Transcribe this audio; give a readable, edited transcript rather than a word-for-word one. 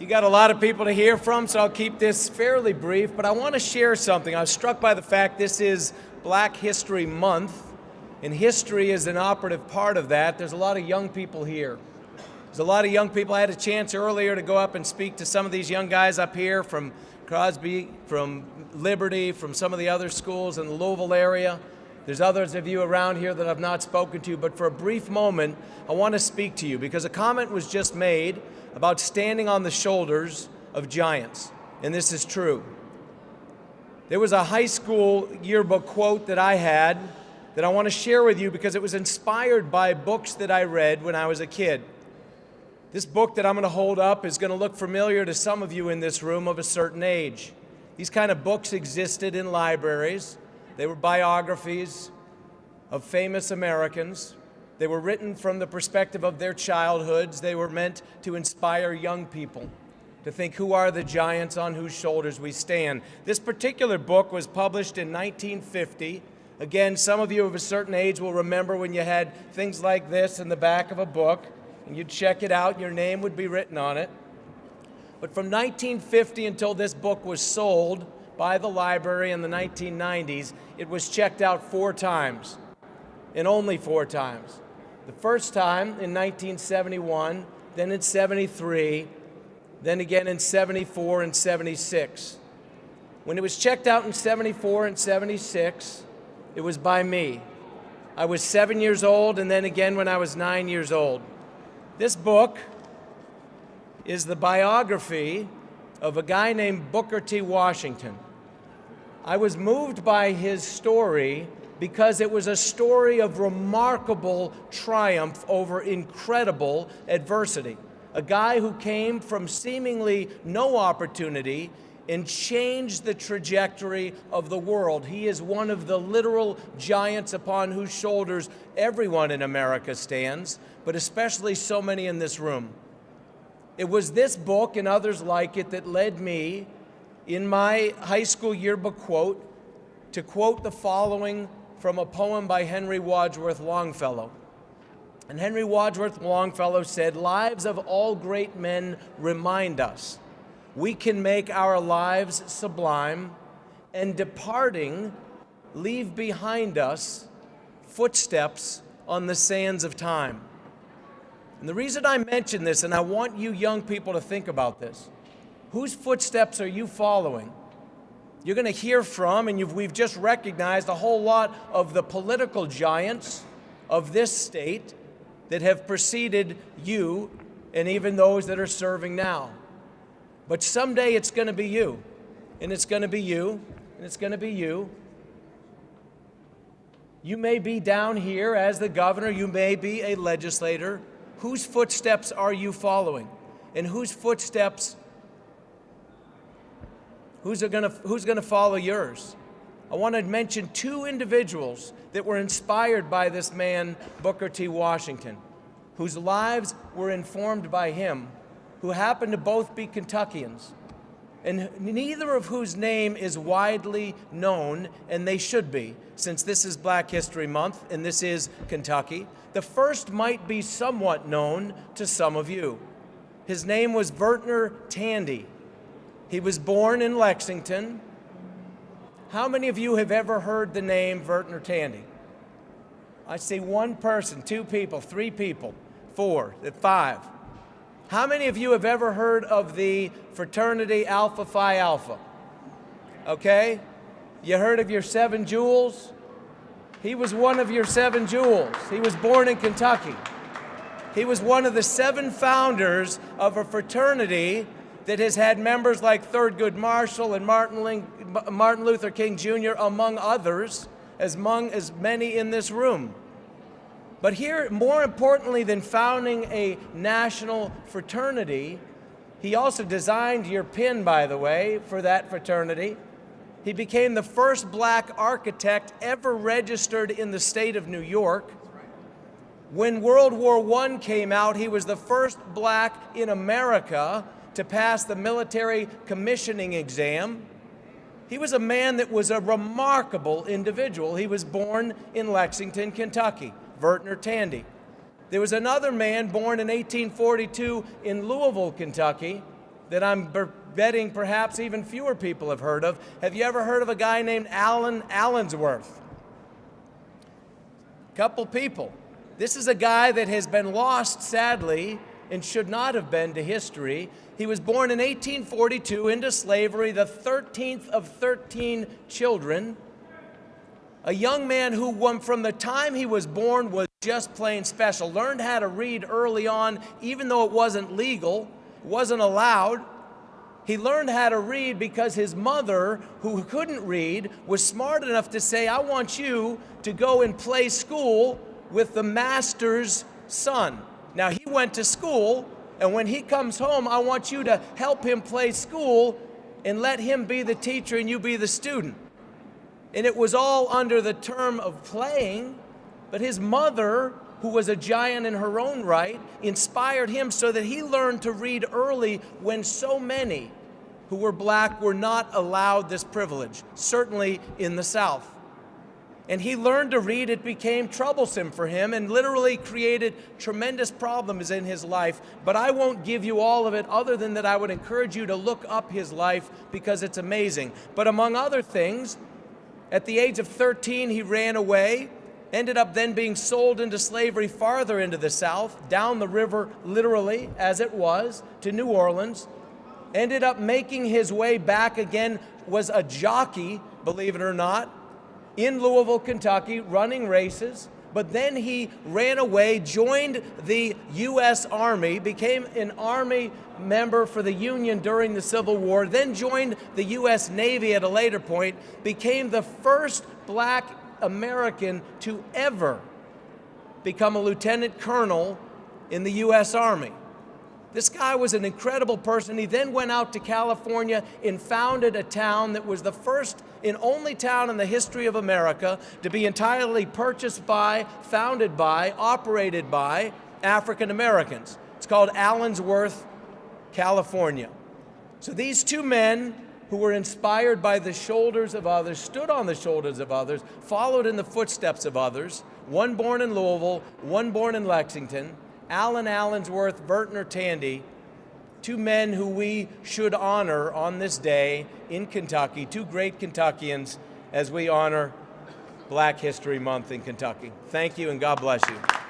You got a lot of people to hear from, so I'll keep this fairly brief, but I want to share something. I was struck by the fact this is Black History Month, and history is an operative part of that. There's a lot of young people here. There's a lot of young people. I had a chance earlier to go up and speak to some of these young guys up here from Crosby, from Liberty, from some of the other schools in the Louisville area. There's others of you around here that I've not spoken to, but for a brief moment, I want to speak to you because a comment was just made about standing on the shoulders of giants, and this is true. There was a high school yearbook quote that I had that I want to share with you because it was inspired by books that I read when I was a kid. This book that I'm going to hold up is going to look familiar to some of you in this room of a certain age. These kind of books existed in libraries. They were biographies of famous Americans. They were written from the perspective of their childhoods. They were meant to inspire young people to think, who are the giants on whose shoulders we stand? This particular book was published in 1950. Again, some of you of a certain age will remember when you had things like this in the back of a book, and you'd check it out, and your name would be written on it. But from 1950 until this book was sold by the library in the 1990s, it was checked out 4 times, and only 4 times. The first time in 1971, then in 73, then again in 74 and 76. When it was checked out in 74 and 76, it was by me. I was 7 years old, and then again when I was 9 years old. This book is the biography of a guy named Booker T. Washington. I was moved by his story because it was a story of remarkable triumph over incredible adversity. A guy who came from seemingly no opportunity and changed the trajectory of the world. He is one of the literal giants upon whose shoulders everyone in America stands, but especially so many in this room. It was this book and others like it that led me, in my high school yearbook quote, to quote the following from a poem by Henry Wadsworth Longfellow. And Henry Wadsworth Longfellow said, "Lives of all great men remind us we can make our lives sublime, and departing, leave behind us footsteps on the sands of time." And the reason I mention this, and I want you young people to think about this, whose footsteps are you following? You're going to hear from, and we've just recognized a whole lot of the political giants of this state that have preceded you and even those that are serving now. But someday it's going to be you, and it's going to be you, and it's going to be you. You may be down here as the governor, you may be a legislator. Whose footsteps are you following? And whose footsteps, who's going to follow yours? I want to mention 2 individuals that were inspired by this man, Booker T. Washington, whose lives were informed by him, who happened to both be Kentuckians, and neither of whose name is widely known, and they should be, since this is Black History Month and this is Kentucky. The first might be somewhat known to some of you. His name was Vertner Tandy. He was born in Lexington. How many of you have ever heard the name Vertner Tandy? I see 1 person, 2 people, 3 people, 4, 5. How many of you have ever heard of the fraternity Alpha Phi Alpha? Okay? You heard of your 7 jewels? He was one of your 7 jewels. He was born in Kentucky. He was one of the 7 founders of a fraternity that has had members like Thurgood Marshall and Martin Luther King Jr., among others, as many in this room. But here, more importantly than founding a national fraternity, he also designed your pin, by the way, for that fraternity. He became the first black architect ever registered in the state of New York. When World War I came out, he was the first black in America to pass the military commissioning exam. He was a man that was a remarkable individual. He was born in Lexington, Kentucky, Vertner Tandy. There was another man born in 1842 in Louisville, Kentucky, that I'm betting perhaps even fewer people have heard of. Have you ever heard of a guy named Alan Allensworth? Couple people. This is a guy that has been lost, sadly, and should not have been to history. He was born in 1842 into slavery, the 13th of 13 children. A young man who, from the time he was born, was just plain special. Learned how to read early on, even though it wasn't legal, wasn't allowed. He learned how to read because his mother, who couldn't read, was smart enough to say, I want you to go and play school with the master's son. Now, he went to school, and when he comes home, I want you to help him play school and let him be the teacher and you be the student. And it was all under the term of playing, but his mother, who was a giant in her own right, inspired him so that he learned to read early when so many who were black were not allowed this privilege, certainly in the South. And he learned to read. It became troublesome for him and literally created tremendous problems in his life. But I won't give you all of it, other than that I would encourage you to look up his life because it's amazing. But among other things, at the age of 13, he ran away, ended up then being sold into slavery farther into the South, down the river literally, as it was, to New Orleans. Ended up making his way back again, was a jockey, believe it or not, in Louisville, Kentucky, running races. But then he ran away, joined the U.S. Army, became an Army member for the Union during the Civil War, then joined the U.S. Navy at a later point, became the first black American to ever become a lieutenant colonel in the U.S. Army. This guy was an incredible person. He then went out to California and founded a town that was the first and only town in the history of America to be entirely purchased by, founded by, operated by African Americans. It's called Allensworth, California. So these two men who were inspired by the shoulders of others, stood on the shoulders of others, followed in the footsteps of others, one born in Louisville, one born in Lexington, Alan Allensworth, Vertner Tandy, two men who we should honor on this day in Kentucky, two great Kentuckians as we honor Black History Month in Kentucky. Thank you and God bless you.